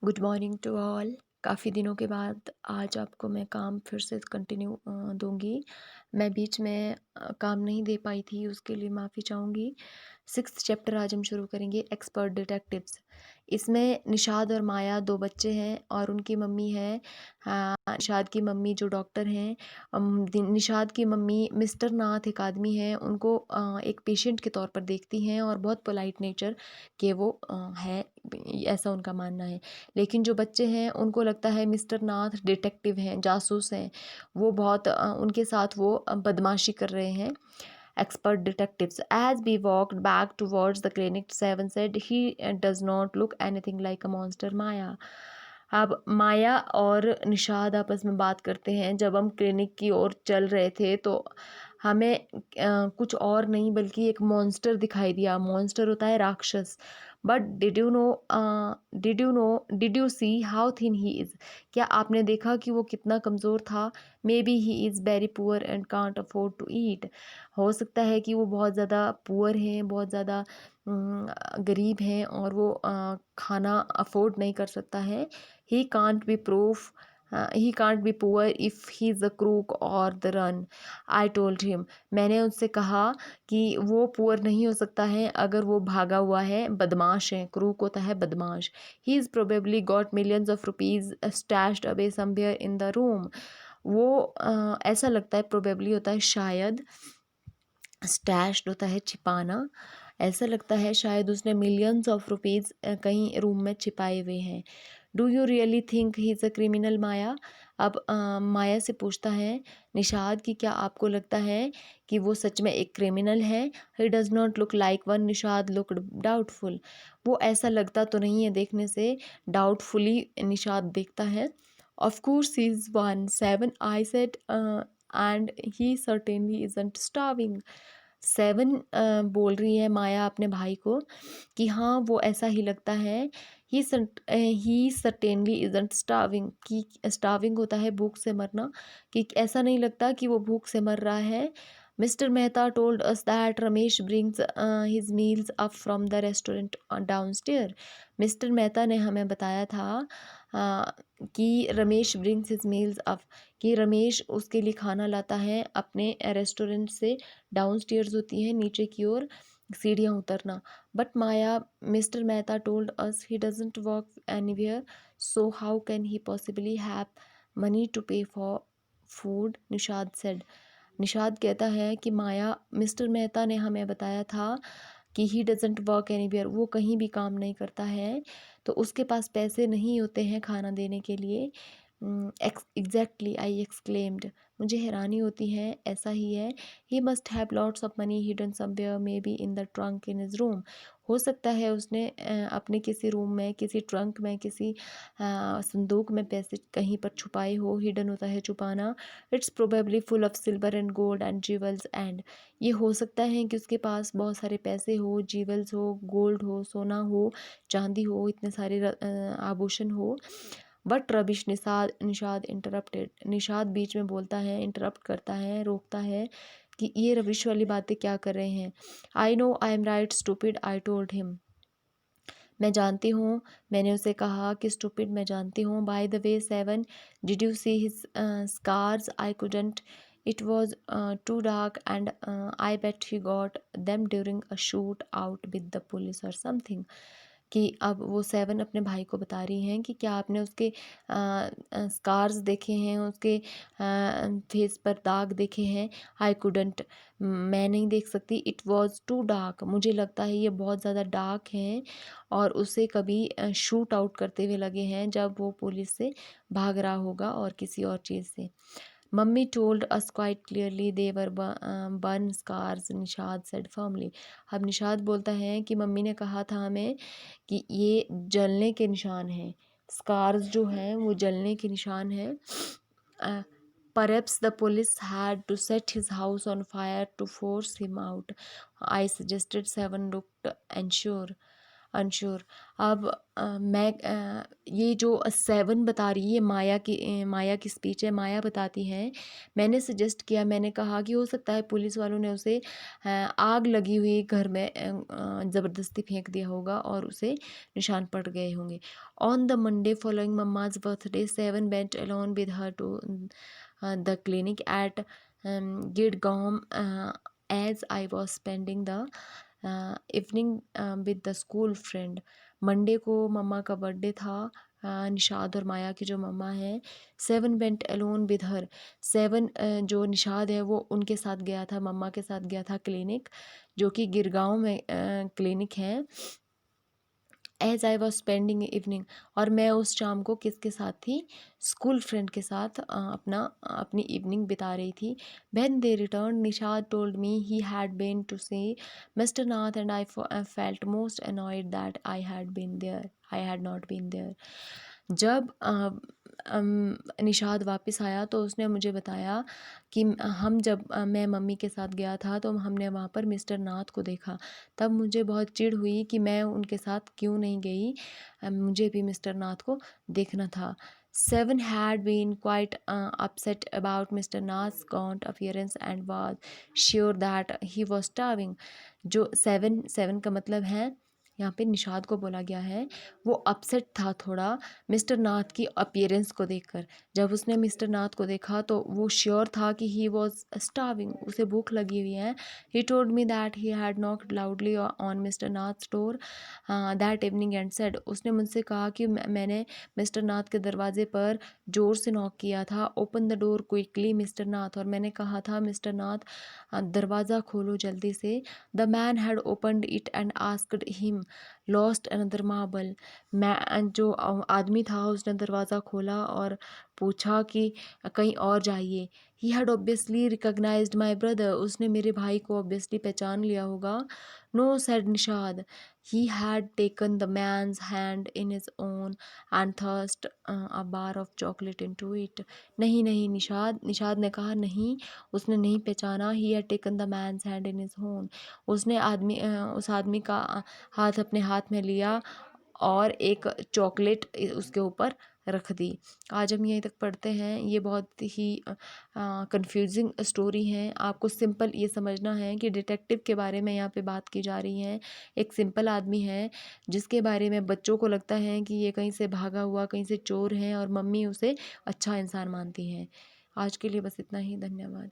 Good morning to all. काफ़ी दिनों के बाद आज आपको मैं काम फिर से कंटिन्यू दूंगी। मैं बीच में काम नहीं दे पाई थी, उसके लिए माफ़ी चाहूँगी। 6th चैप्टर आज हम शुरू करेंगे, एक्सपर्ट डिटेक्टिव्स। इसमें निषाद और माया दो बच्चे हैं और उनकी मम्मी है। निषाद की मम्मी जो डॉक्टर हैं। निषाद की मम्मी मिस्टर नाथ एक आदमी है, उनको एक पेशेंट के तौर पर देखती हैं और बहुत पोलाइट नेचर के वो है, ऐसा उनका मानना है। लेकिन जो बच्चे हैं उनको लगता है मिस्टर नाथ डिटेक्टिव हैं, जासूस हैं। वो बहुत उनके साथ वो बदमाशी कर रहे हैं। Expert detectives. As we walked back towards the clinic, Seven said he does not look anything like a monster, Maya. अब माया और निषाद आपस में बात करते हैं। जब हम क्लिनिक की ओर चल रहे थे तो हमें कुछ और नहीं बल्कि एक मॉन्स्टर दिखाई दिया। मॉन्स्टर होता है राक्षस। But did you see how thin he is? क्या आपने देखा कि वो कितना कमज़ोर था? Maybe he is very poor and can't afford to eat. हो सकता है कि वो बहुत ज़्यादा पुअर हैं, बहुत ज़्यादा गरीब हैं और वो खाना अफोर्ड नहीं कर सकता है। He can't be proof he can't be poor if he is a crook or the run, I told him. मैंने उससे कहा कि वो पुअर नहीं हो सकता है अगर वो भागा हुआ है, बदमाश है। क्रूक होता है बदमाश। He is probably got millions of rupees stashed away somewhere in the room. वो ऐसा लगता है, प्रोबेबली होता है शायद, स्टैश्ड होता है छिपाना। ऐसा लगता है शायद उसने मिलियंस ऑफ रुपीज़ कहीं रूम में छिपाए हुए हैं। Do you really think he is a criminal, Maya? अब माया से पूछता है निषाद कि क्या आपको लगता है कि वो सच में एक क्रिमिनल है? He does not look like one, Nishad looked doubtful. वो ऐसा लगता तो नहीं है देखने से, डाउटफुली निषाद देखता है। Of course he is one, seven, I said, and he certainly isn't starving. Seven बोल रही है माया अपने भाई को कि हाँ वो ऐसा ही लगता है। ही सर्टेनली इजंट स्टार्विंग, कि स्टार्विंग होता है भूख से मरना, कि ऐसा नहीं लगता कि वो भूख से मर रहा है। Mister Mehta told us that Ramesh brings his meals up from the restaurant downstair. Mister Mehta ने हमें बताया था कि Ramesh brings his meals up, कि रमेश उसके लिए खाना लाता है अपने रेस्टोरेंट से। डाउनस्टेयर्स होती है नीचे की ओर सीढ़ियाँ उतरना। But Maya, mister Mehta told us he doesn't work anywhere, so how can he possibly have money to pay for food, Nishad said. Nishad कहता है कि माया, मिस्टर मेहता ने हमें बताया था कि ही डजंट वर्क एनीवेयर, वो कहीं भी काम नहीं करता है, तो उसके पास पैसे नहीं होते हैं खाना देने के लिए। एग्जैक्टली, आई एक्सक्लेम्ड। मुझे हैरानी होती है, ऐसा ही है। He must have lots of money hidden somewhere, may be in the trunk in his room. हो सकता है उसने अपने किसी रूम में, किसी ट्रंक में, किसी संदूक में पैसे कहीं पर छुपाए हो। हिडन होता है छुपाना। It's probably full of silver and gold and jewels and, ये हो सकता है कि उसके पास बहुत सारे पैसे हो, ज्वेल्स हो, गोल्ड हो, सोना हो, चांदी हो, इतने सारे आभूषण हो। But rubbish, Nishad interrupted. Nishad बीच में बोलता है, इंटरप्ट करता है, रोकता है कि ये रबिश वाली बातें क्या कर रहे हैं। I know I am right stupid, I told him. मैं जानती हूँ, मैंने उसे कहा कि स्टूपिड, मैं जानती हूँ। By the way seven, did you see his scars? I couldn't, it was too dark and I bet he got them during a shoot out with the police or something. कि अब वो seven अपने भाई को बता रही हैं कि क्या आपने उसके स्कार्स देखे हैं, उसके फेस पर दाग देखे हैं? आई कुडंट, मैं नहीं देख सकती। इट वॉज टू डार्क, मुझे लगता है ये बहुत ज़्यादा डार्क हैं और उसे कभी शूट आउट करते हुए लगे हैं जब वो पुलिस से भाग रहा होगा और किसी और चीज़ से। Mummy told us quite clearly they were burn scars, Nishad said firmly. अब निषाद बोलता है कि मम्मी ने कहा था हमें कि ये जलने के निशान हैं। स्कार्स जो हैं वो जलने के निशान हैं। Perhaps the police had to set his house on fire to force him out, I suggested. Seven looked unsure. Unsure. अब ये जो 7 बता रही है माया की स्पीच है, माया बताती है, मैंने सजेस्ट किया, मैंने कहा कि हो सकता है पुलिस वालों ने उसे आग लगी हुई घर में ज़बरदस्ती फेंक दिया होगा और उसे निशान पड़ गए होंगे। On the Monday following mamma's birthday, 7 went alone with her to the clinic at Gidgam as I was spending the evening with the school friend. Monday को मम्मा का बर्थडे था, निषाद और माया की जो मम्मा है। 7 वेंट अलोन विद हर, 7 जो निषाद है वो उनके साथ गया था, मम्मा के साथ गया था क्लिनिक, जो कि गिरगांव में क्लिनिक है। As I was spending evening, और मैं उस शाम को किसके साथ थी, स्कूल फ्रेंड के साथ अपनी इवनिंग बिता रही थी। When they return, Nishad told me he had been to see mister Nath and I felt most annoyed that I had not been there. जब निषाद वापस आया तो उसने मुझे बताया कि मैं मम्मी के साथ गया था तो हमने वहाँ पर मिस्टर नाथ को देखा। तब मुझे बहुत चिढ़ हुई कि मैं उनके साथ क्यों नहीं गई, मुझे भी मिस्टर नाथ को देखना था। 7 had been quite upset about Mr. Nath's gaunt appearance and was sure that he was starving। जो 7 का मतलब है, यहाँ पे निषाद को बोला गया है, वो अपसेट था थोड़ा मिस्टर नाथ की अपीयरेंस को देखकर। जब उसने मिस्टर नाथ को देखा तो वो श्योर था कि ही वॉज स्टार्विंग, उसे भूख लगी हुई है। He told me that he had knocked loudly on mister Nath's door that evening and said, उसने मुझसे कहा कि मैंने मिस्टर नाथ के दरवाजे पर ज़ोर से नॉक किया था। Open the door quickly mister Nath, और मैंने कहा था मिस्टर नाथ दरवाज़ा खोलो जल्दी से। The man had opened it and asked him lost another marble, मैं जो आदमी था उसने दरवाज़ा खोला और पूछा कि कहीं और जाइए। He had obviously recognised my brother, उसने मेरे भाई को ऑब्वियसली पहचान लिया होगा। No said Nishad, he had taken the man's hand in his own and thrust a bar of chocolate into it. नहीं नहीं निषाद ने कहा नहीं, उसने नहीं पहचाना। He had taken the man's hand in his own, उसने उस आदमी का हाथ अपने हाथ में लिया और एक चॉकलेट उसके ऊपर रख दी। आज हम यहीं तक पढ़ते हैं। ये बहुत ही कंफ्यूजिंग स्टोरी है। आपको सिंपल ये समझना है कि डिटेक्टिव के बारे में यहाँ पे बात की जा रही है। एक सिंपल आदमी है जिसके बारे में बच्चों को लगता है कि ये कहीं से भागा हुआ, कहीं से चोर है, और मम्मी उसे अच्छा इंसान मानती हैं। आज के लिए बस इतना ही। धन्यवाद।